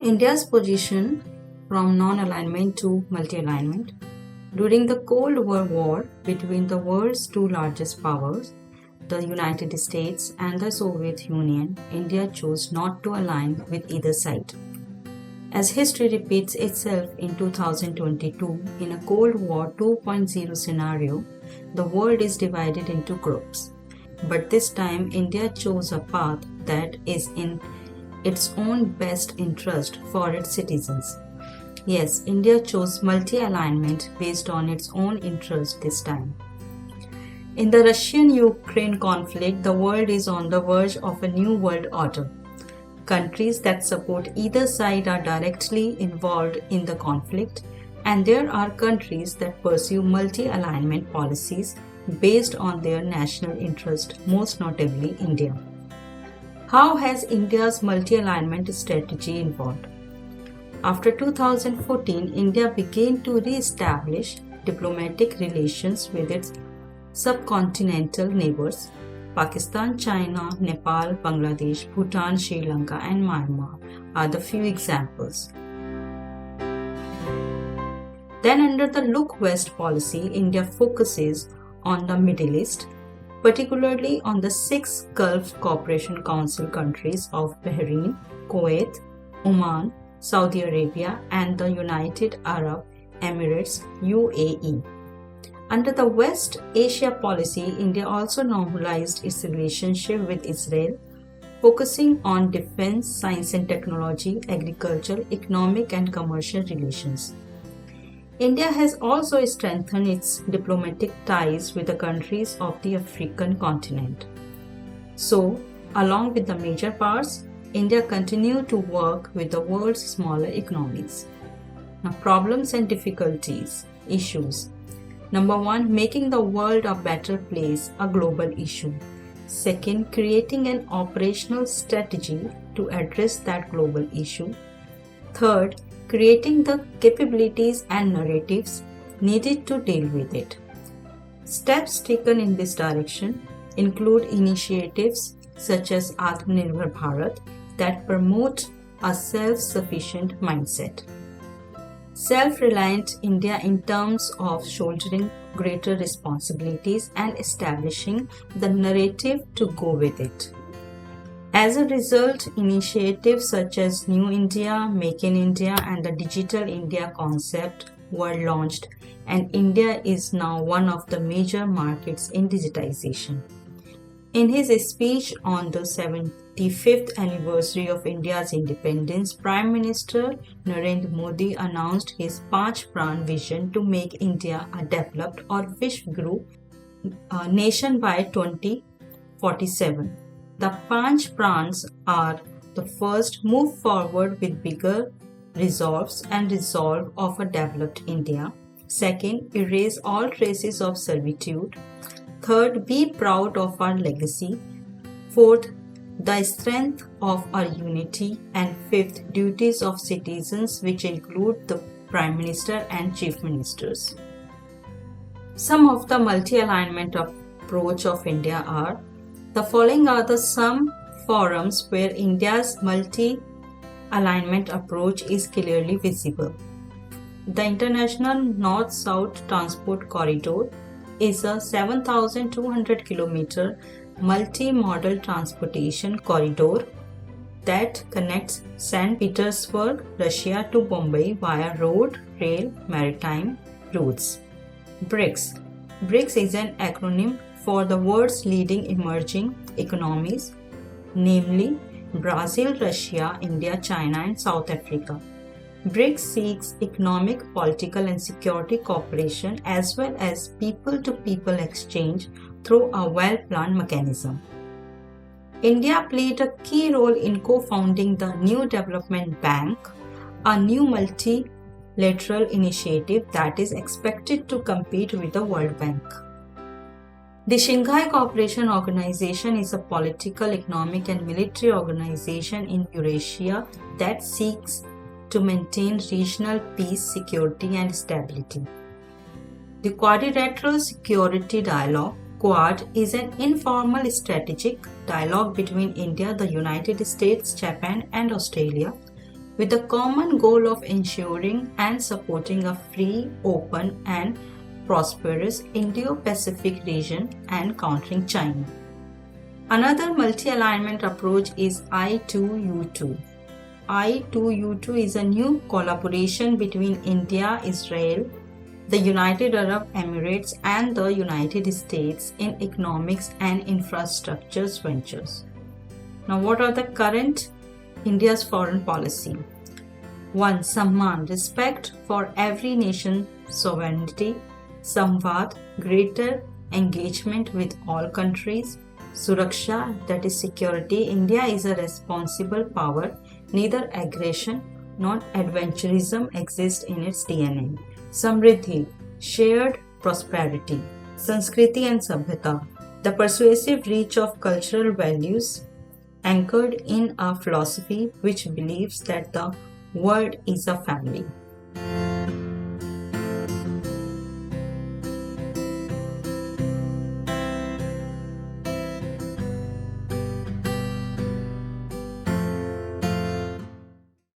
India's position from non-alignment to multi-alignment. During the Cold War between the world's two largest powers, the United States and the Soviet Union, India chose not to align with either side. As history repeats itself in 2022, in a Cold War 2.0 scenario, the world is divided into groups. But this time, India chose a path that is in its own best interest for its citizens. Yes, India chose multi-alignment based on its own interest this time. In the Russian-Ukraine conflict, the world is on the verge of a new world order. Countries that support either side are directly involved in the conflict, and there are countries that pursue multi-alignment policies based on their national interest, most notably India. How has India's multi-alignment strategy evolved? After 2014, India began to re-establish diplomatic relations with its subcontinental neighbors. Pakistan, China, Nepal, Bangladesh, Bhutan, Sri Lanka, and Myanmar are the few examples. Then, under the Look West policy, India focuses on the Middle East, particularly on the 6 Gulf Cooperation Council countries of Bahrain, Kuwait, Oman, Saudi Arabia, and the United Arab Emirates (UAE). Under the West Asia policy, India also normalized its relationship with Israel, focusing on defense, science and technology, agriculture, economic and commercial relations. India has also strengthened its diplomatic ties with the countries of the African continent. So, along with the major powers, India continued to work with the world's smaller economies. Now, problems and difficulties, issues. Number 1, making the world a better place, a global issue. Second, creating an operational strategy to address that global issue. Third, creating the capabilities and narratives needed to deal with it. Steps taken in this direction include initiatives such as Atmanirbhar Bharat that promote a self-sufficient mindset. Self-reliant India in terms of shouldering greater responsibilities and establishing the narrative to go with it. As a result, initiatives such as New India, Make in India, and the Digital India concept were launched, and India is now one of the major markets in digitization. In his speech on the 75th anniversary of India's independence, Prime Minister Narendra Modi announced his Panch Pran vision to make India a developed or Vishwa nation by 2047. The Panch Prans are the first, move forward with bigger resolves and resolve of a developed India. Second, erase all traces of servitude. Third, be proud of our legacy. Fourth, the strength of our unity. And fifth, duties of citizens, which include the Prime Minister and Chief Ministers. Some of the multi-alignment approach of India are: the following are the some forums where India's multi-alignment approach is clearly visible. The International North-South Transport Corridor is a 7,200 km multi-modal transportation corridor that connects St. Petersburg, Russia to Bombay via road, rail, maritime routes. BRICS. BRICS is an acronym for the world's leading emerging economies, namely Brazil, Russia, India, China, and South Africa. BRICS seeks economic, political, and security cooperation as well as people-to-people exchange through a well-planned mechanism. India played a key role in co-founding the New Development Bank, a new multilateral initiative that is expected to compete with the World Bank. The Shanghai Cooperation Organization is a political, economic, and military organization in Eurasia that seeks to maintain regional peace, security, and stability. The Quadrilateral Security Dialogue Quad is an informal strategic dialogue between India, the United States, Japan, and Australia, with the common goal of ensuring and supporting a free, open, and prosperous Indo-Pacific region and countering China. Another multi-alignment approach is I2U2. I2U2 is a new collaboration between India, Israel, the United Arab Emirates, and the United States in economics and infrastructure ventures. Now, what are the current India's foreign policy? 1. Samman, respect for every nation's sovereignty. Samvad, greater engagement with all countries. Suraksha, that is security. India is a responsible power. Neither aggression nor adventurism exists in its DNA. Samriddhi, shared prosperity. Sanskriti and Sabhyata, the persuasive reach of cultural values anchored in a philosophy which believes that the world is a family.